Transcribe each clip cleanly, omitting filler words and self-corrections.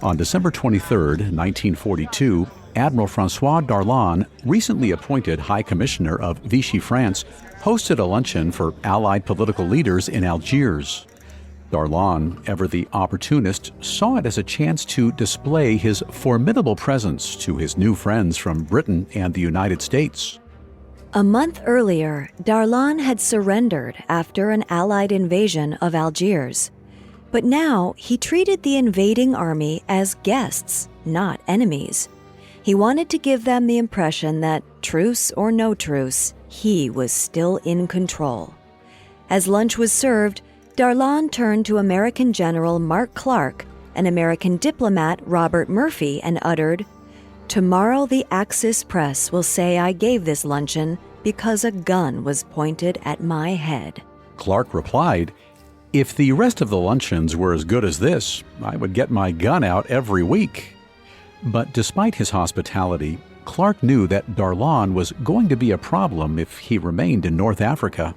On December 23, 1942, Admiral Fançois Darlan, recently appointed High Commissioner of Vichy France, hosted a luncheon for Allied political leaders in Algiers. Darlan, ever the opportunist, saw it as a chance to display his formidable presence to his new friends from Britain and the United States. A month earlier, Darlan had surrendered after an Allied invasion of Algiers. But now he treated the invading army as guests, not enemies. He wanted to give them the impression that, truce or no truce, he was still in control. As lunch was served, Darlan turned to American General Mark Clark and American diplomat Robert Murphy and uttered, "Tomorrow the Axis press will say I gave this luncheon because a gun was pointed at my head." Clark replied, "If the rest of the luncheons were as good as this, I would get my gun out every week." But despite his hospitality, Clark knew that Darlan was going to be a problem if he remained in North Africa.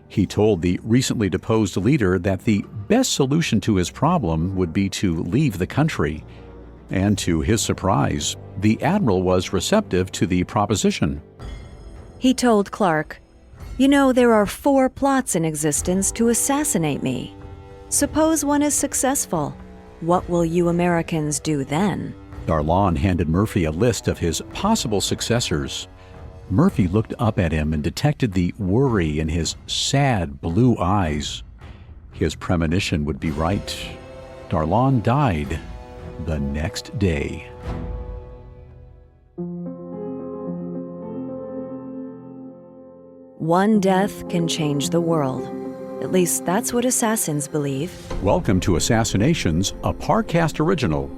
He told the recently deposed leader that the best solution to his problem would be to leave the country. And to his surprise, the admiral was receptive to the proposition. He told Clark, "You know, there are 4 plots in existence to assassinate me. Suppose one is successful. What will you Americans do then?" Darlan handed Murphy a list of his possible successors. Murphy looked up at him and detected the worry in his sad blue eyes. His premonition would be right. Darlan died the next day. One death can change the world. At least that's what assassins believe. Welcome to Assassinations, a Parcast original.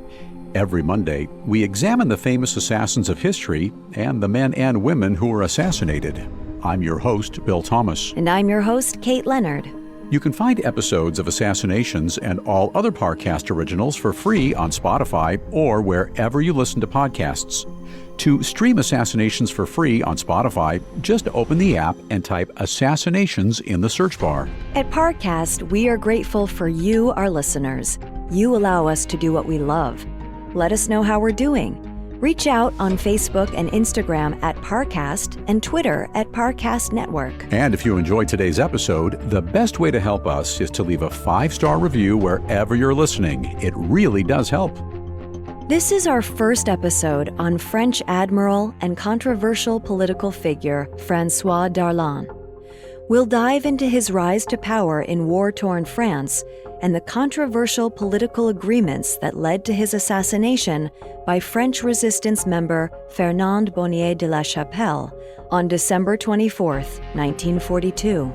Every Monday, we examine the famous assassins of history and the men and women who were assassinated. I'm your host, Bill Thomas. And I'm your host, Kate Leonard. You can find episodes of Assassinations and all other Parcast originals for free on Spotify or wherever you listen to podcasts. To stream Assassinations for free on Spotify, just open the app and type Assassinations in the search bar. At Parcast, we are grateful for you, our listeners. You allow us to do what we love. Let us know how we're doing. Reach out on Facebook and Instagram at Parcast and Twitter at Parcast Network. And if you enjoyed today's episode, the best way to help us is to leave a 5-star review wherever you're listening. It really does help. This is our first episode on French admiral and controversial political figure Fançois Darlan. We'll dive into his rise to power in war-torn France and the controversial political agreements that led to his assassination by French resistance member Fernand de la Chapelle on December 24, 1942.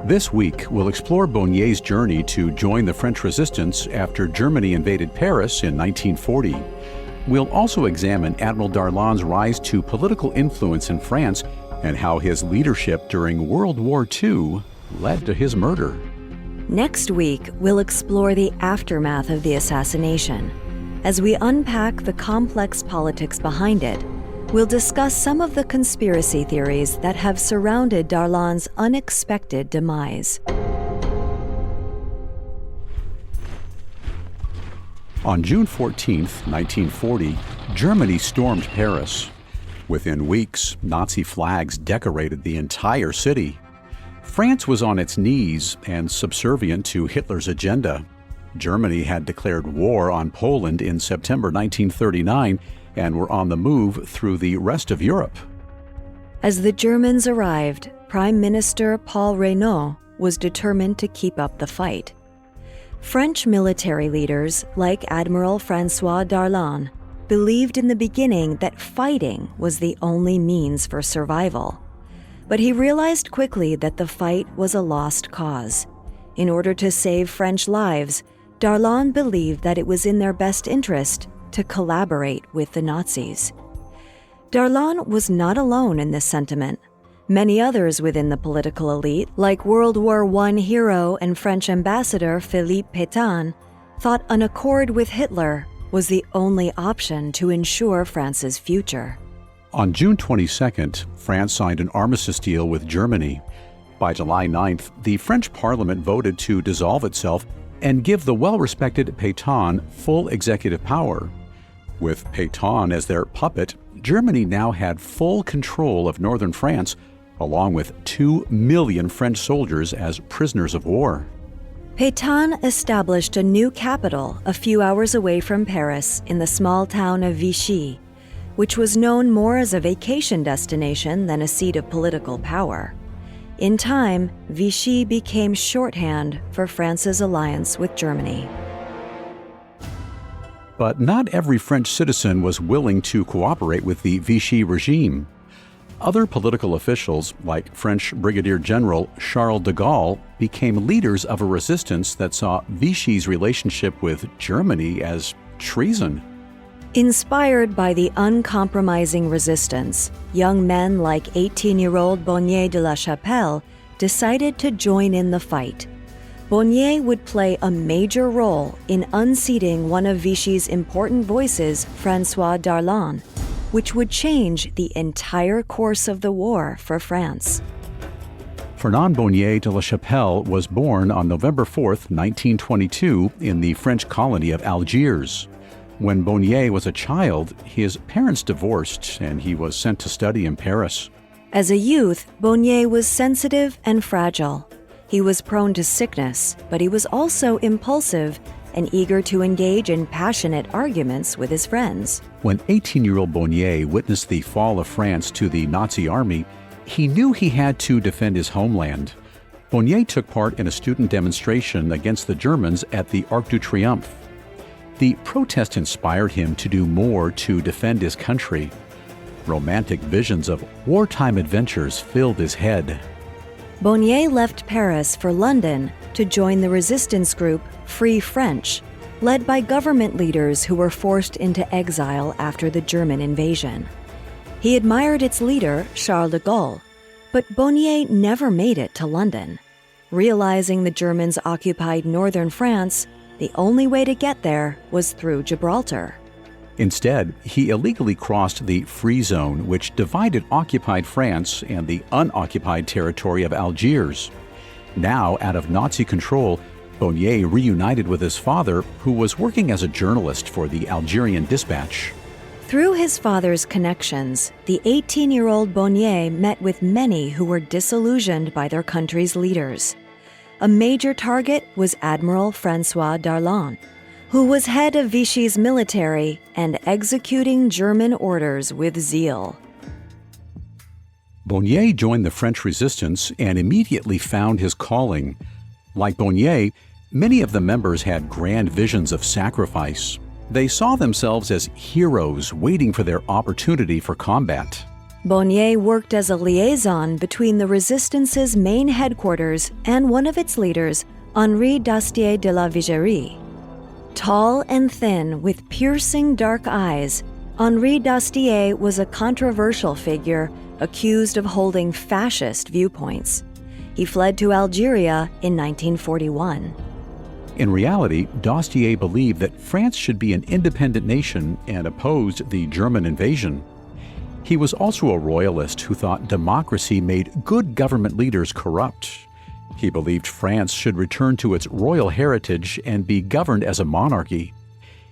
This week, we'll explore Bonnier's journey to join the French resistance after Germany invaded Paris in 1940. We'll also examine Admiral Darlan's rise to political influence in France and how his leadership during World War II led to his murder. Next week, we'll explore the aftermath of the assassination. As we unpack the complex politics behind it, we'll discuss some of the conspiracy theories that have surrounded Darlan's unexpected demise. On June 14, 1940, Germany stormed Paris. Within weeks, Nazi flags decorated the entire city. France was on its knees and subservient to Hitler's agenda. Germany had declared war on Poland in September 1939 and were on the move through the rest of Europe. As the Germans arrived, Prime Minister Paul Reynaud was determined to keep up the fight. French military leaders, like Admiral François Darlan, believed in the beginning that fighting was the only means for survival. But he realized quickly that the fight was a lost cause. In order to save French lives, Darlan believed that it was in their best interest to collaborate with the Nazis. Darlan was not alone in this sentiment. Many others within the political elite, like World War I hero and French ambassador Philippe Pétain, thought an accord with Hitler was the only option to ensure France's future. On June 22nd, France signed an armistice deal with Germany. By July 9th, the French Parliament voted to dissolve itself, and give the well-respected Pétain full executive power. With Pétain as their puppet, Germany now had full control of northern France, along with 2 million French soldiers as prisoners of war. Pétain established a new capital a few hours away from Paris in the small town of Vichy, which was known more as a vacation destination than a seat of political power. In time, Vichy became shorthand for France's alliance with Germany. But not every French citizen was willing to cooperate with the Vichy regime. Other political officials, like French Brigadier General Charles de Gaulle, became leaders of a resistance that saw Vichy's relationship with Germany as treason. Inspired by the uncompromising resistance, young men like 18-year-old Bonnier de la Chapelle decided to join in the fight. Bonnier would play a major role in unseating one of Vichy's important voices, Fançois Darlan, which would change the entire course of the war for France. Fernand Bonnier de la Chapelle was born on November 4, 1922, in the French colony of Algiers. When Bonnier was a child, his parents divorced and he was sent to study in Paris. As a youth, Bonnier was sensitive and fragile. He was prone to sickness, but he was also impulsive and eager to engage in passionate arguments with his friends. When 18-year-old Bonnier witnessed the fall of France to the Nazi army, he knew he had to defend his homeland. Bonnier took part in a student demonstration against the Germans at the Arc de Triomphe. The protest inspired him to do more to defend his country. Romantic visions of wartime adventures filled his head. Bonnier left Paris for London to join the resistance group Free French, led by government leaders who were forced into exile after the German invasion. He admired its leader, Charles de Gaulle, but Bonnier never made it to London. Realizing the Germans occupied northern France, the only way to get there was through Gibraltar. Instead, he illegally crossed the Free Zone, which divided occupied France and the unoccupied territory of Algiers. Now, out of Nazi control, Bonnier reunited with his father, who was working as a journalist for the Algerian Dispatch. Through his father's connections, the 18-year-old Bonnier met with many who were disillusioned by their country's leaders. A major target was Admiral François Darlan, who was head of Vichy's military and executing German orders with zeal. Bonnier joined the French resistance and immediately found his calling. Like Bonnier, many of the members had grand visions of sacrifice. They saw themselves as heroes waiting for their opportunity for combat. Bonnier worked as a liaison between the resistance's main headquarters and one of its leaders, Henri d'Astier de la Vigerie. Tall and thin, with piercing dark eyes, Henri d'Astier was a controversial figure accused of holding fascist viewpoints. He fled to Algeria in 1941. In reality, d'Astier believed that France should be an independent nation and opposed the German invasion. He was also a royalist who thought democracy made good government leaders corrupt. He believed France should return to its royal heritage and be governed as a monarchy.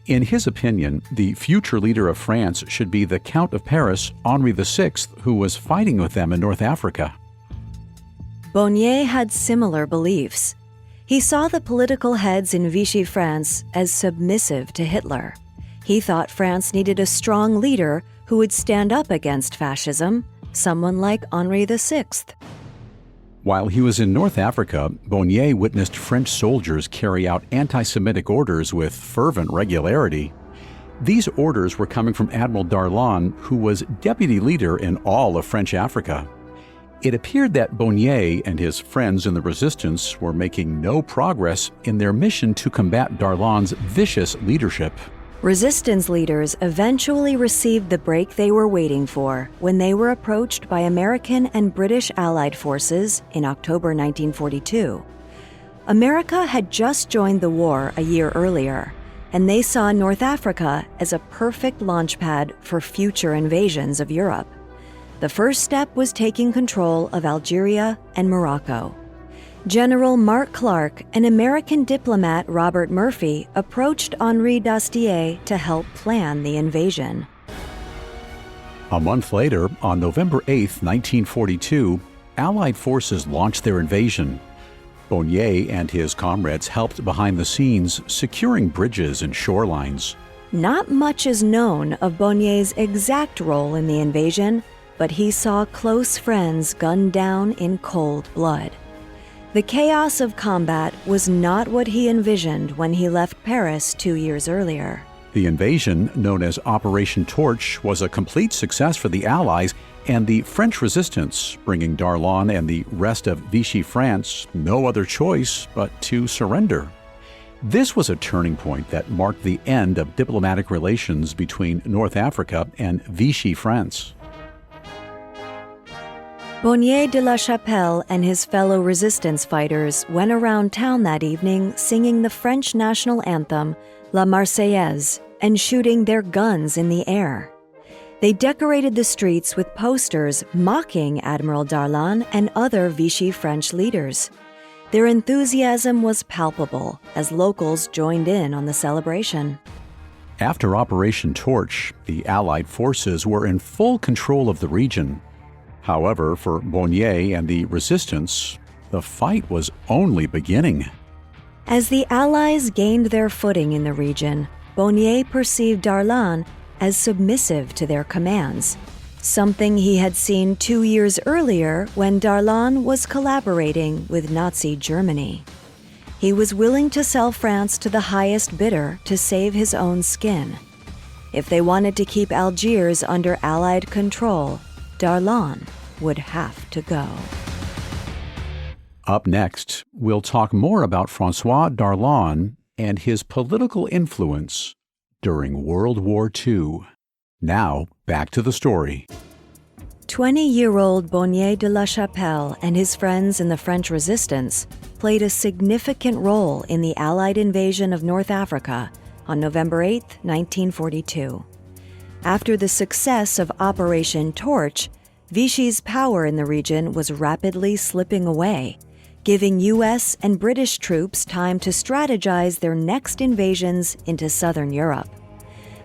In his opinion, the future leader of France should be the Count of Paris, Henri VI, who was fighting with them in North Africa. Bonnier had similar beliefs. He saw the political heads in Vichy France as submissive to Hitler. He thought France needed a strong leader who would stand up against fascism, someone like Henri VI. While he was in North Africa, Bonnier witnessed French soldiers carry out anti-Semitic orders with fervent regularity. These orders were coming from Admiral Darlan, who was deputy leader in all of French Africa. It appeared that Bonnier and his friends in the resistance were making no progress in their mission to combat Darlan's vicious leadership. Resistance leaders eventually received the break they were waiting for when they were approached by American and British Allied forces in October 1942. America had just joined the war a year earlier, and they saw North Africa as a perfect launchpad for future invasions of Europe. The first step was taking control of Algeria and Morocco. General Mark Clark and American diplomat Robert Murphy approached Henri d'Astier to help plan the invasion. A month later, on November 8, 1942, Allied forces launched their invasion. Bonnier and his comrades helped behind the scenes, securing bridges and shorelines. Not much is known of Bonnier's exact role in the invasion, but he saw close friends gunned down in cold blood. The chaos of combat was not what he envisioned when he left Paris 2 years earlier. The invasion, known as Operation Torch, was a complete success for the Allies and the French resistance, bringing Darlan and the rest of Vichy France no other choice but to surrender. This was a turning point that marked the end of diplomatic relations between North Africa and Vichy France. Bonnier de la Chapelle and his fellow resistance fighters went around town that evening singing the French national anthem, La Marseillaise, and shooting their guns in the air. They decorated the streets with posters mocking Admiral Darlan and other Vichy French leaders. Their enthusiasm was palpable as locals joined in on the celebration. After Operation Torch, the Allied forces were in full control of the region. However, for Bonnier and the resistance, the fight was only beginning. As the Allies gained their footing in the region, Bonnier perceived Darlan as submissive to their commands, something he had seen 2 years earlier when Darlan was collaborating with Nazi Germany. He was willing to sell France to the highest bidder to save his own skin. If they wanted to keep Algiers under Allied control, Darlan would have to go. Up next, we'll talk more about François Darlan and his political influence during World War II. Now, back to the story. 20-year-old Bonnier de la Chapelle and his friends in the French resistance played a significant role in the Allied invasion of North Africa on November 8, 1942. After the success of Operation Torch, Vichy's power in the region was rapidly slipping away, giving U.S. and British troops time to strategize their next invasions into southern Europe.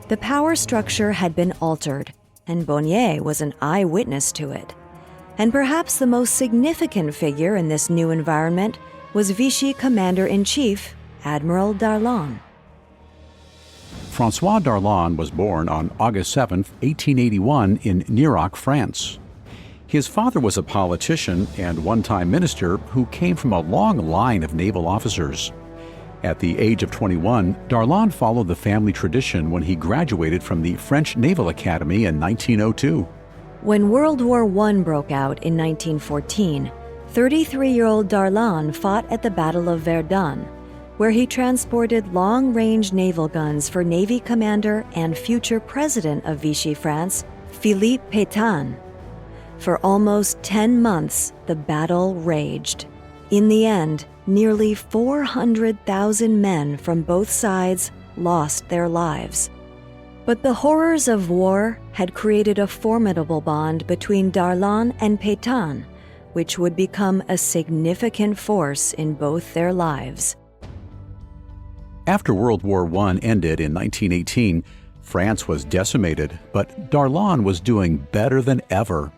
The power structure had been altered, and Bonnier was an eyewitness to it. And perhaps the most significant figure in this new environment was Vichy Commander-in-Chief, Admiral Darlan. François Darlan was born on August 7, 1881, in Nerac, France. His father was a politician and one-time minister who came from a long line of naval officers. At the age of 21, Darlan followed the family tradition when he graduated from the French Naval Academy in 1902. When World War I broke out in 1914, 33-year-old Darlan fought at the Battle of Verdun, where he transported long-range naval guns for Navy commander and future president of Vichy France, Philippe Pétain. For almost 10 months, the battle raged. In the end, nearly 400,000 men from both sides lost their lives. But the horrors of war had created a formidable bond between Darlan and Pétain, which would become a significant force in both their lives. After World War I ended in 1918, France was decimated, but Darlan was doing better than ever.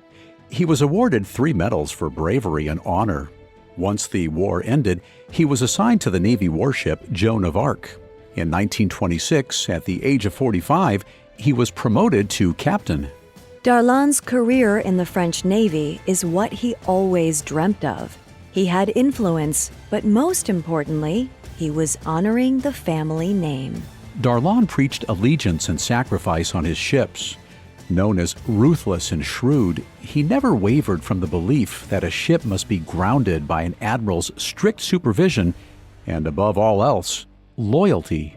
He was awarded 3 medals for bravery and honor. Once the war ended, he was assigned to the Navy warship Joan of Arc. In 1926, at the age of 45, he was promoted to captain. Darlan's career in the French Navy is what he always dreamt of. He had influence, but most importantly, he was honoring the family name. Darlan preached allegiance and sacrifice on his ships. Known as ruthless and shrewd, he never wavered from the belief that a ship must be grounded by an admiral's strict supervision and, above all else, loyalty.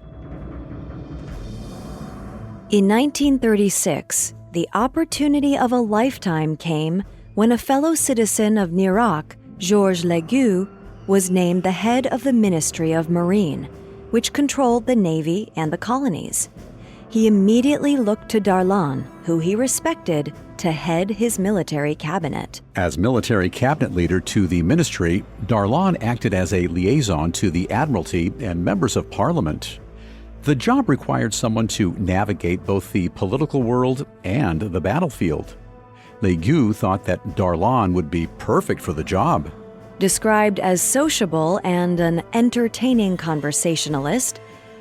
In 1936, the opportunity of a lifetime came when a fellow citizen of Nerac, Georges Legueux, was named the head of the Ministry of Marine, which controlled the Navy and the colonies. he immediately looked to Darlan, who he respected, to head his military cabinet. As military cabinet leader to the ministry, Darlan acted as a liaison to the Admiralty and members of Parliament. The job required someone to navigate both the political world and the battlefield. Leguix thought that Darlan would be perfect for the job. Described as sociable and an entertaining conversationalist,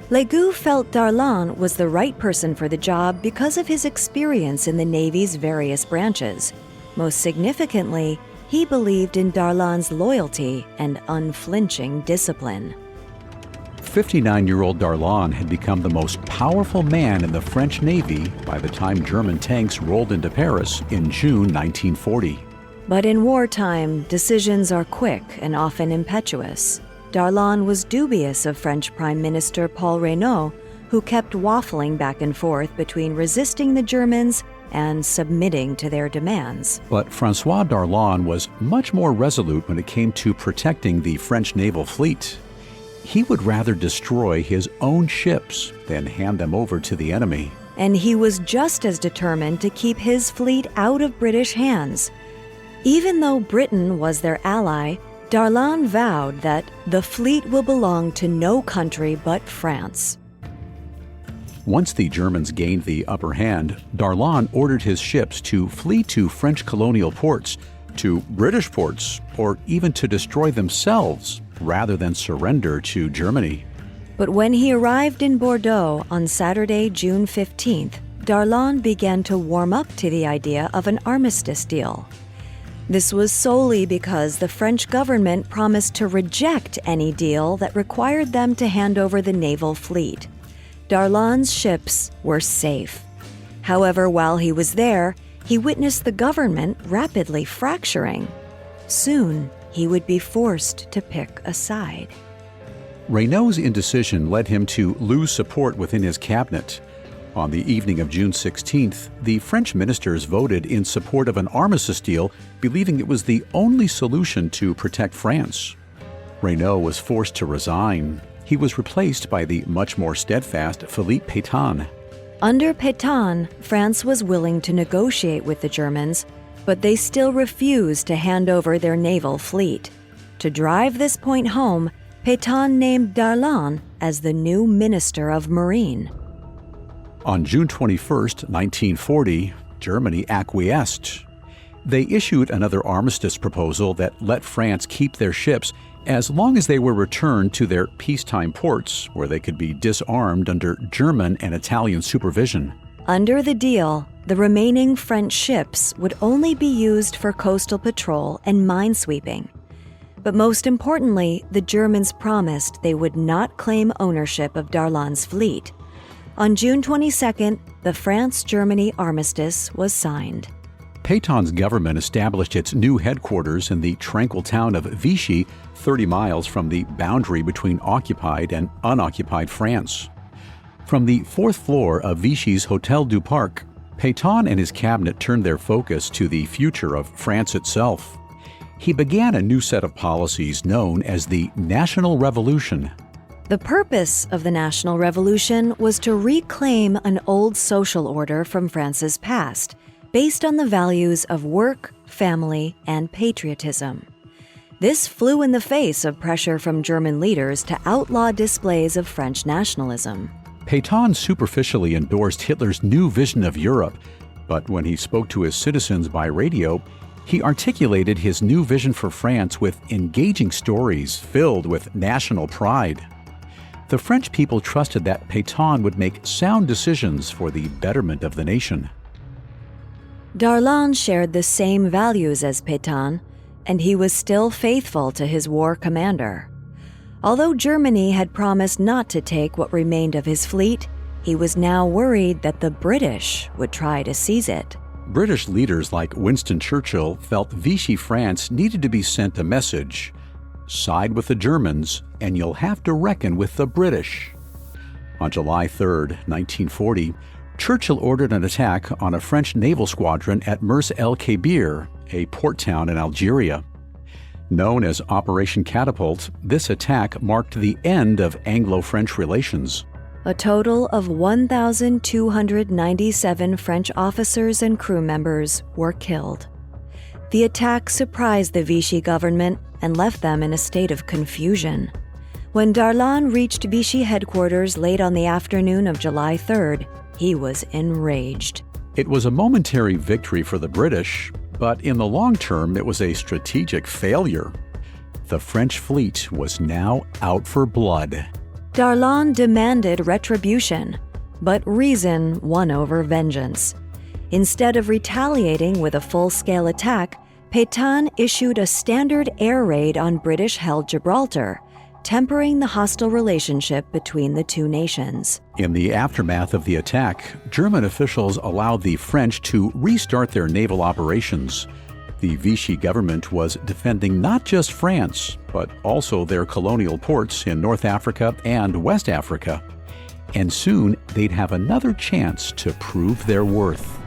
Leguix felt Darlan was the right person for the job because of his experience in the Navy's various branches. Most significantly, he believed in Darlan's loyalty and unflinching discipline. 59-year-old Darlan had become the most powerful man in the French Navy by the time German tanks rolled into Paris in June 1940. But in wartime, decisions are quick and often impetuous. Darlan was dubious of French Prime Minister Paul Reynaud, who kept waffling back and forth between resisting the Germans and submitting to their demands. But Fançois Darlan was much more resolute when it came to protecting the French naval fleet. He would rather destroy his own ships than hand them over to the enemy. And he was just as determined to keep his fleet out of British hands. Even though Britain was their ally, Darlan vowed that the fleet will belong to no country but France. Once the Germans gained the upper hand, Darlan ordered his ships to flee to French colonial ports, to British ports, or even to destroy themselves rather than surrender to Germany. But when he arrived in Bordeaux on Saturday, June 15th, Darlan began to warm up to the idea of an armistice deal. This was solely because the French government promised to reject any deal that required them to hand over the naval fleet. Darlan's ships were safe. However, while he was there, he witnessed the government rapidly fracturing. Soon, he would be forced to pick a side. Reynaud's indecision led him to lose support within his cabinet. On the evening of June 16th, the French ministers voted in support of an armistice deal, believing it was the only solution to protect France. Reynaud was forced to resign. He was replaced by the much more steadfast Philippe Pétain. Under Pétain, France was willing to negotiate with the Germans, but they still refused to hand over their naval fleet. To drive this point home, Pétain named Darlan as the new Minister of Marine. On June 21, 1940, Germany acquiesced. They issued another armistice proposal that let France keep their ships as long as they were returned to their peacetime ports, where they could be disarmed under German and Italian supervision. Under the deal, the remaining French ships would only be used for coastal patrol and minesweeping. But most importantly, the Germans promised they would not claim ownership of Darlan's fleet. On June 22nd, the France-Germany armistice was signed. Pétain's government established its new headquarters in the tranquil town of Vichy, 30 miles from the boundary between occupied and unoccupied France. From the fourth floor of Vichy's Hôtel du Parc, Pétain and his cabinet turned their focus to the future of France itself. He began a new set of policies known as the National Revolution. The purpose of the National Revolution was to reclaim an old social order from France's past, based on the values of work, family, and patriotism. This flew in the face of pressure from German leaders to outlaw displays of French nationalism. Pétain superficially endorsed Hitler's new vision of Europe, but when he spoke to his citizens by radio, he articulated his new vision for France with engaging stories filled with national pride. The French people trusted that Pétain would make sound decisions for the betterment of the nation. Darlan shared the same values as Pétain, and he was still faithful to his war commander. Although Germany had promised not to take what remained of his fleet, he was now worried that the British would try to seize it. British leaders like Winston Churchill felt Vichy France needed to be sent a message: side with the Germans, and you'll have to reckon with the British. On July 3, 1940, Churchill ordered an attack on a French naval squadron at Mers el-Kébir, a port town in Algeria. Known as Operation Catapult, this attack marked the end of Anglo-French relations. A total of 1,297 French officers and crew members were killed. The attack surprised the Vichy government and left them in a state of confusion. When Darlan reached Vichy headquarters late on the afternoon of July 3rd, he was enraged. It was a momentary victory for the British, but in the long term it was a strategic failure. The French fleet was now out for blood. Darlan demanded retribution, but reason won over vengeance. Instead of retaliating with a full-scale attack, Pétain issued a standard air raid on British-held Gibraltar, tempering the hostile relationship between the two nations. In the aftermath of the attack, German officials allowed the French to restart their naval operations. The Vichy government was defending not just France, but also their colonial ports in North Africa and West Africa. And soon they'd have another chance to prove their worth.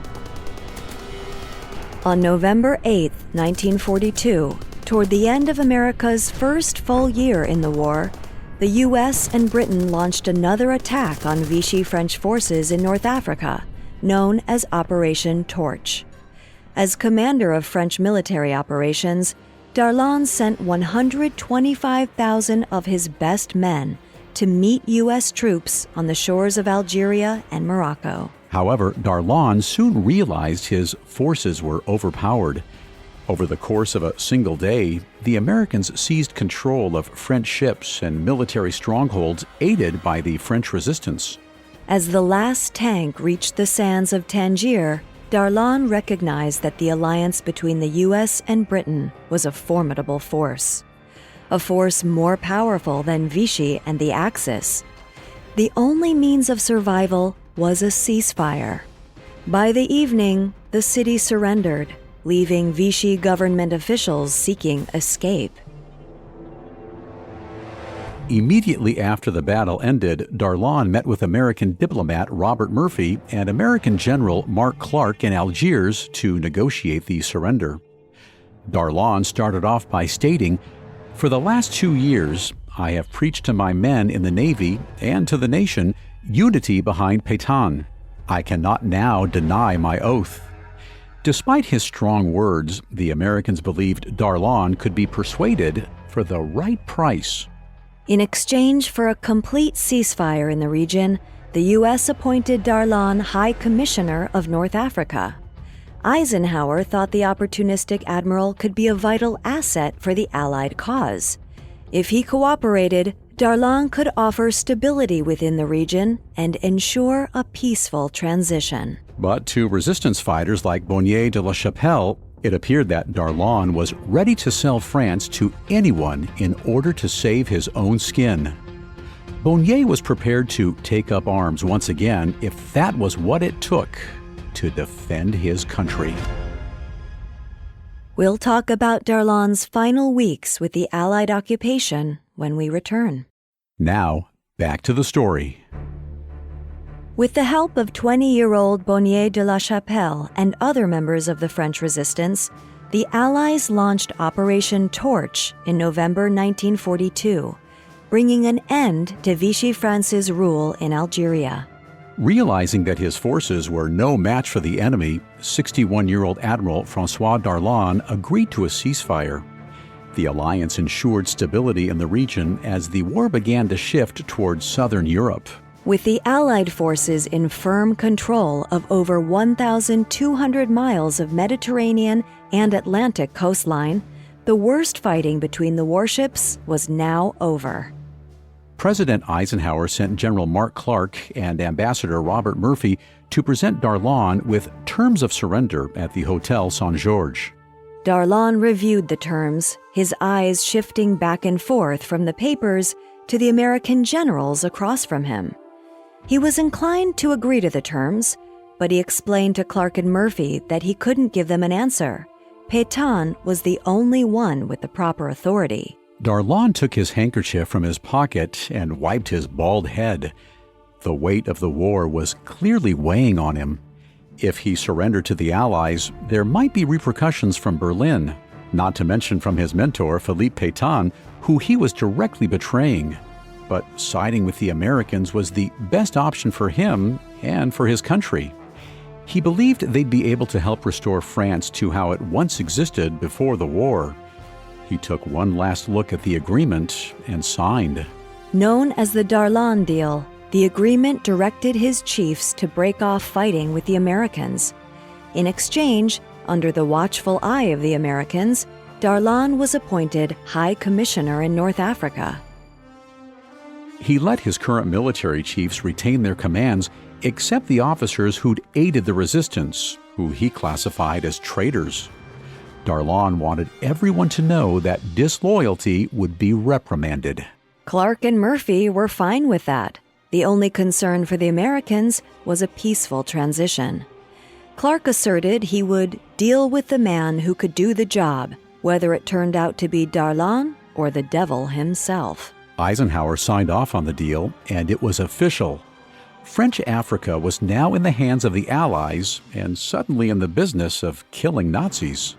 On November 8, 1942, toward the end of America's first full year in the war, the U.S. and Britain launched another attack on Vichy French forces in North Africa, known as Operation Torch. As commander of French military operations, Darlan sent 125,000 of his best men to meet U.S. troops on the shores of Algeria and Morocco. However, Darlan soon realized his forces were overpowered. Over the course of a single day, the Americans seized control of French ships and military strongholds aided by the French resistance. As the last tank reached the sands of Tangier, Darlan recognized that the alliance between the U.S. and Britain was a formidable force. A force more powerful than Vichy and the Axis. The only means of survival was a ceasefire. By the evening, the city surrendered, leaving Vichy government officials seeking escape. Immediately after the battle ended, Darlan met with American diplomat Robert Murphy and American General Mark Clark in Algiers to negotiate the surrender. Darlan started off by stating, "For the last 2 years, I have preached to my men in the Navy and to the nation unity behind Pétain. I cannot now deny my oath." Despite his strong words, the Americans believed Darlan could be persuaded for the right price. In exchange for a complete ceasefire in the region, the U.S. appointed Darlan High Commissioner of North Africa. Eisenhower thought the opportunistic admiral could be a vital asset for the Allied cause. If he cooperated, Darlan could offer stability within the region and ensure a peaceful transition. But to resistance fighters like Bonnier de la Chapelle, it appeared that Darlan was ready to sell France to anyone in order to save his own skin. Bonnier was prepared to take up arms once again if that was what it took to defend his country. We'll talk about Darlan's final weeks with the Allied occupation when we return. Now, back to the story. With the help of 20-year-old Bonnier de la Chapelle and other members of the French resistance, the Allies launched Operation Torch in November 1942, bringing an end to Vichy France's rule in Algeria. Realizing that his forces were no match for the enemy, 61-year-old Admiral François Darlan agreed to a ceasefire. The alliance ensured stability in the region as the war began to shift towards southern Europe. With the Allied forces in firm control of over 1,200 miles of Mediterranean and Atlantic coastline, the worst fighting between the warships was now over. President Eisenhower sent General Mark Clark and Ambassador Robert Murphy to present Darlan with terms of surrender at the Hotel Saint-Georges. Darlan reviewed the terms, his eyes shifting back and forth from the papers to the American generals across from him. He was inclined to agree to the terms, but he explained to Clark and Murphy that he couldn't give them an answer. Pétain was the only one with the proper authority. Darlan took his handkerchief from his pocket and wiped his bald head. The weight of the war was clearly weighing on him. If he surrendered to the Allies, there might be repercussions from Berlin, not to mention from his mentor, Philippe Pétain, who he was directly betraying. but siding with the Americans was the best option for him and for his country. He believed they'd be able to help restore France to how it once existed before the war. He took one last look at the agreement and signed. Known as the Darlan Deal, the agreement directed his chiefs to break off fighting with the Americans. In exchange, under the watchful eye of the Americans, Darlan was appointed High Commissioner in North Africa. He let his current military chiefs retain their commands, except the officers who'd aided the resistance, who he classified as traitors. Darlan wanted everyone to know that disloyalty would be reprimanded. Clark and Murphy were fine with that. The only concern for the Americans was a peaceful transition. Clark asserted he would deal with the man who could do the job, whether it turned out to be Darlan or the devil himself. Eisenhower signed off on the deal, and it was official. French Africa was now in the hands of the Allies and suddenly in the business of killing Nazis.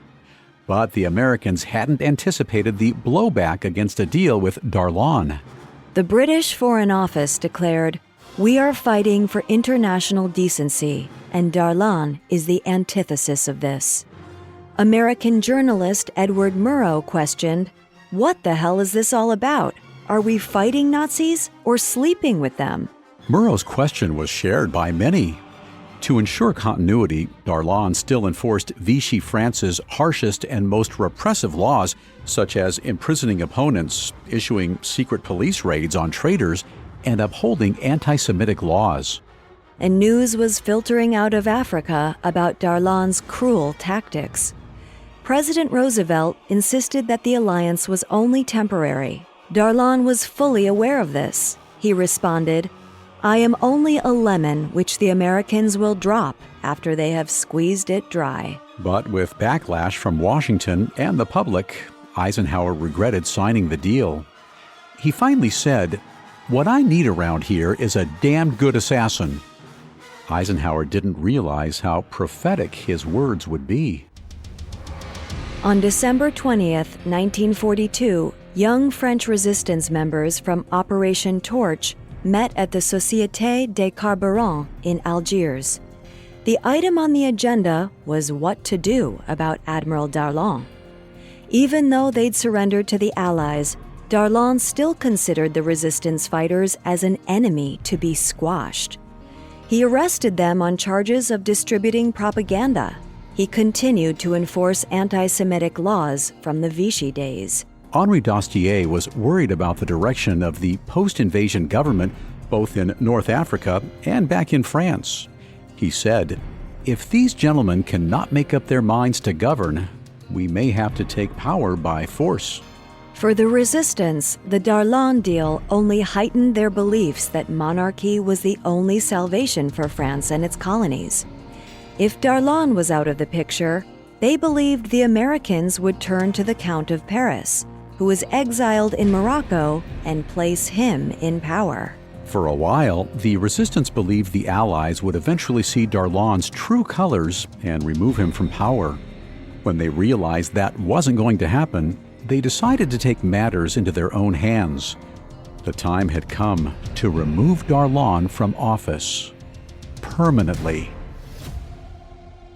But the Americans hadn't anticipated the blowback against a deal with Darlan. The British Foreign Office declared, "We are fighting for international decency, and Darlan is the antithesis of this." American journalist Edward Murrow questioned, "What the hell is this all about? Are we fighting Nazis or sleeping with them?" Murrow's question was shared by many. To ensure continuity, Darlan still enforced Vichy France's harshest and most repressive laws, such as imprisoning opponents, issuing secret police raids on traitors, and upholding anti-Semitic laws. And news was filtering out of Africa about Darlan's cruel tactics. President Roosevelt insisted that the alliance was only temporary. Darlan was fully aware of this. He responded, "I am only a lemon which the Americans will drop after they have squeezed it dry." But with backlash from Washington and the public, Eisenhower regretted signing the deal. He finally said, "What I need around here is a damn good assassin." Eisenhower didn't realize how prophetic his words would be. On December 20th, 1942, young French resistance members from Operation Torch met at the Société des Carburants in Algiers. The item on the agenda was what to do about Admiral Darlan. Even though they'd surrendered to the Allies, Darlan still considered the resistance fighters as an enemy to be squashed. He arrested them on charges of distributing propaganda. He continued to enforce anti-Semitic laws from the Vichy days. Henri Dastier was worried about the direction of the post-invasion government, both in North Africa and back in France. He said, "If these gentlemen cannot make up their minds to govern, we may have to take power by force." For the resistance, the Darlan deal only heightened their beliefs that monarchy was the only salvation for France and its colonies. If Darlan was out of the picture, they believed the Americans would turn to the Count of Paris, who was exiled in Morocco, and place him in power. For a while, the resistance believed the Allies would eventually see Darlan's true colors and remove him from power. When they realized that wasn't going to happen, they decided to take matters into their own hands. The time had come to remove Darlan from office permanently.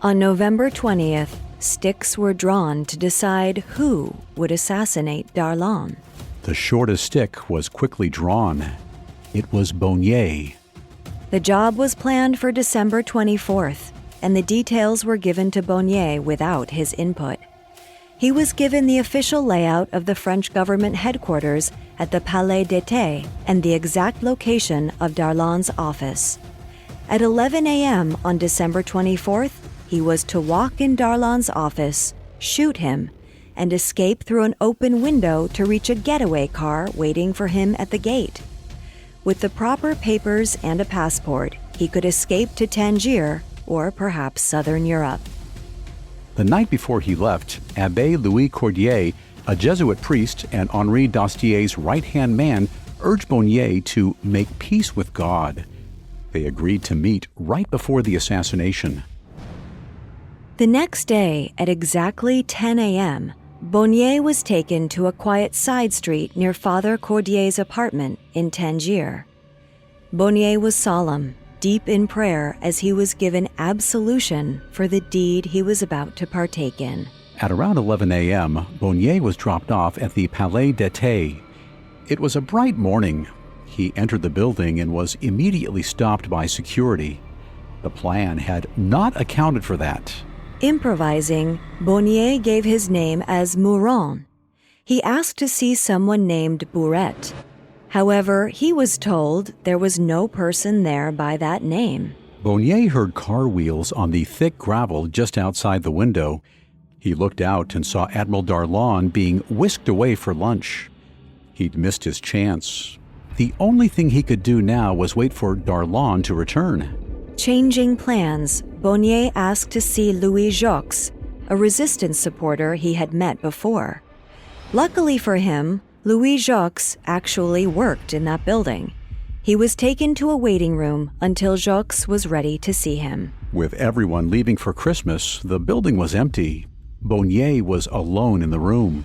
On November 20th, sticks were drawn to decide who would assassinate Darlan. The shortest stick was quickly drawn. It was Bonnier. The job was planned for December 24th, and the details were given to Bonnier without his input. He was given the official layout of the French government headquarters at the Palais d'Été and the exact location of Darlan's office. At 11 a.m. on December 24th, he was to walk in Darlan's office, shoot him, and escape through an open window to reach a getaway car waiting for him at the gate. With the proper papers and a passport, he could escape to Tangier or perhaps southern Europe. The night before he left, Abbé Louis Cordier, a Jesuit priest and Henri Dastier's right-hand man, urged Bonnier to make peace with God. They agreed to meet right before the assassination. The next day, at exactly 10 a.m., Bonnier was taken to a quiet side street near Father Cordier's apartment in Tangier. Bonnier was solemn, deep in prayer as he was given absolution for the deed he was about to partake in. At around 11 a.m., Bonnier was dropped off at the Palais d'Été. It was a bright morning. He entered the building and was immediately stopped by security. The plan had not accounted for that. Improvising, Bonnier gave his name as Mouron. He asked to see someone named Bourret. However, he was told there was no person there by that name. Bonnier heard car wheels on the thick gravel just outside the window. He looked out and saw Admiral Darlan being whisked away for lunch. He'd missed his chance. The only thing he could do now was wait for Darlan to return. Changing plans, Bonnier asked to see Louis Jox, a resistance supporter he had met before. Luckily for him, Louis Jox actually worked in that building. He was taken to a waiting room until Jox was ready to see him. With everyone leaving for Christmas, the building was empty. Bonnier was alone in the room.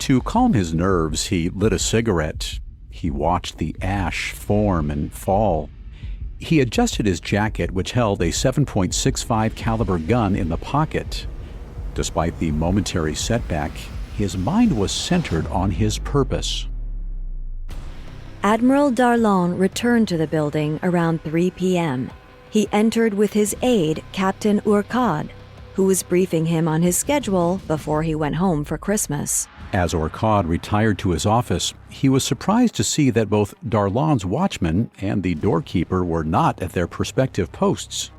To calm his nerves, he lit a cigarette. He watched the ash form and fall. He adjusted his jacket, which held a 7.65 caliber gun in the pocket. Despite the momentary setback, his mind was centered on his purpose. Admiral Darlan returned to the building around 3 p.m. He entered with his aide, Captain Urquhart, who was briefing him on his schedule before he went home for Christmas. As Urquhart retired to his office, he was surprised to see that both Darlan's watchman and the doorkeeper were not at their prospective posts.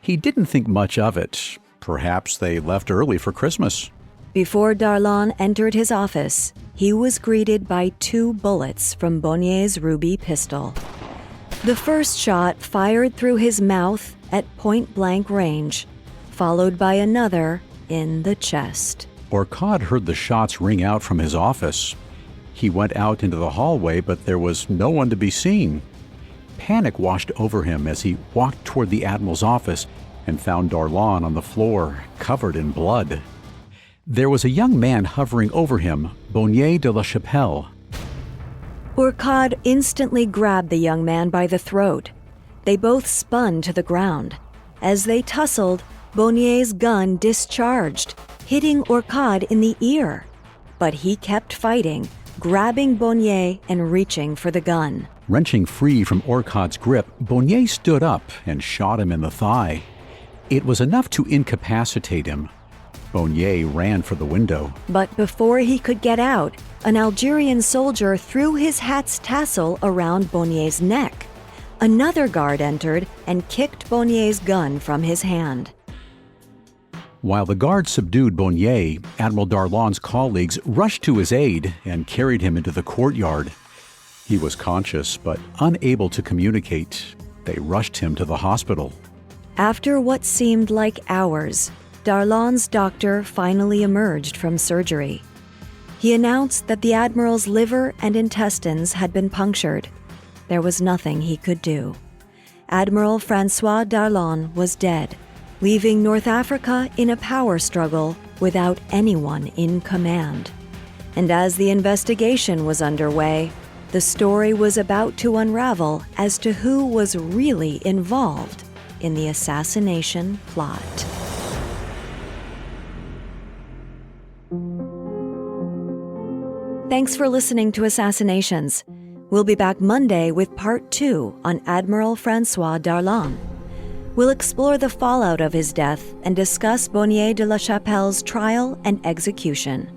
He didn't think much of it. Perhaps they left early for Christmas. Before Darlan entered his office, he was greeted by 2 bullets from Bonnier's ruby pistol. The first shot fired through his mouth at point-blank range, followed by another in the chest. Urquhart heard the shots ring out from his office. He went out into the hallway, but there was no one to be seen. Panic washed over him as he walked toward the Admiral's office and found Darlan on the floor, covered in blood. There was a young man hovering over him, Bonnier de la Chapelle. Urquhart instantly grabbed the young man by the throat. They both spun to the ground. As they tussled, Bonnier's gun discharged, hitting Urquhart in the ear. But he kept fighting, grabbing Bonnier and reaching for the gun. Wrenching free from Urquhart's grip, Bonnier stood up and shot him in the thigh. It was enough to incapacitate him. Bonnier ran for the window. But before he could get out, an Algerian soldier threw his hat's tassel around Bonnier's neck. Another guard entered and kicked Bonnier's gun from his hand. While the guard subdued Bonnier, Admiral Darlan's colleagues rushed to his aid and carried him into the courtyard. He was conscious but unable to communicate. They rushed him to the hospital. After what seemed like hours, Darlan's doctor finally emerged from surgery. He announced that the Admiral's liver and intestines had been punctured. There was nothing he could do. Admiral François Darlan was dead, leaving North Africa in a power struggle without anyone in command. And as the investigation was underway, the story was about to unravel as to who was really involved in the assassination plot. Thanks for listening to Assassinations. We'll be back Monday with Part 2 on Admiral François Darlan. We'll explore the fallout of his death and discuss Bonnier de la Chapelle's trial and execution.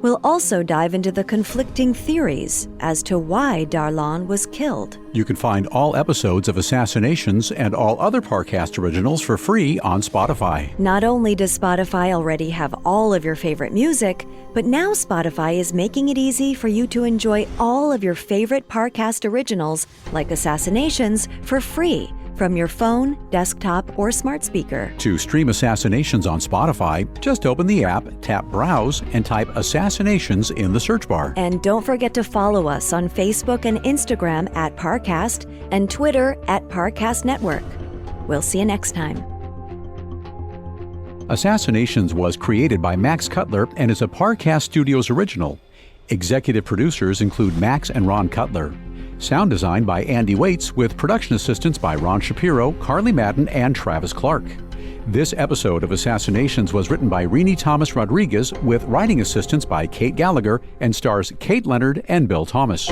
We'll also dive into the conflicting theories as to why Darlan was killed. You can find all episodes of Assassinations and all other Parcast originals for free on Spotify. Not only does Spotify already have all of your favorite music, but now Spotify is making it easy for you to enjoy all of your favorite Parcast originals, like Assassinations, for free from your phone, desktop, or smart speaker. To stream Assassinations on Spotify, just open the app, tap Browse, and type Assassinations in the search bar. And don't forget to follow us on Facebook and Instagram at Parcast and Twitter at Parcast Network. We'll see you next time. Assassinations was created by Max Cutler and is a Parcast Studios original. Executive producers include Max and Ron Cutler. Sound design by Andy Waits with production assistance by Ron Shapiro, Carly Madden, and Travis Clark. This episode of Assassinations was written by Renee Thomas Rodriguez with writing assistance by Kate Gallagher and stars Kate Leonard and Bill Thomas.